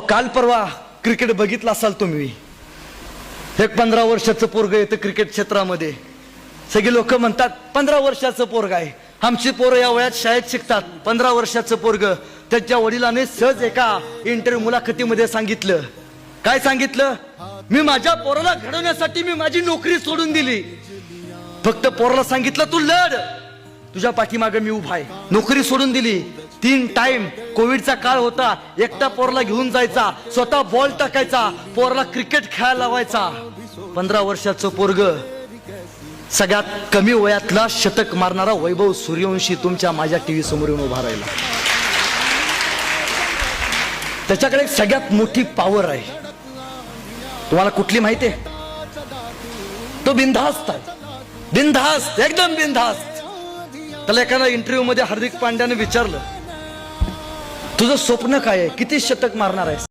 काल परवा क्रिकेट बघितलं असाल तुम्ही. एक 15 वर्षाचं पोरग येतं क्रिकेट क्षेत्रामध्ये. सगळे लोक म्हणतात 15 वर्षाचं पोरग आहे. आमची पोरं या वयात शाळेत शिकतात. 15 वर्षाचं पोरग. त्याच्या वडिलांनी सहज एका इंटरव्ह्यू मुलाखतीमध्ये सांगितलं. काय सांगितलं? मी माझ्या पोराला घडवण्यासाठी मी माझी नोकरी सोडून दिली. फक्त पोराला सांगितलं तू लढ, तुझ्या पाठीमागे मी उभा आहे. नोकरी सोडून दिली. 3 टाइम कोविडचा काळ होता. एकटा पोरला घेऊन जायचा, स्वतः बॉल टाकायचा, पोरला क्रिकेट खेळायला लावायचा. 15 वर्षाचं पोरग, सगळ्यात कमी वयातला शतक मारणारा वैभव सूर्यवंशी तुमच्या माझ्या टीव्ही समोर येऊन उभा राहिला. त्याच्याकडे एक सगळ्यात मोठी पॉवर आहे. तुम्हाला कुठली माहिती आहे? तो बिनधास्त आहे. बिनधास्त, एकदम बिनधास्त. त्याला एखाद्या इंटरव्ह्यू मध्ये हार्दिक पांड्याने विचारलं, तुझं स्वप्न काय आहे? किती शतक मारणार आहे?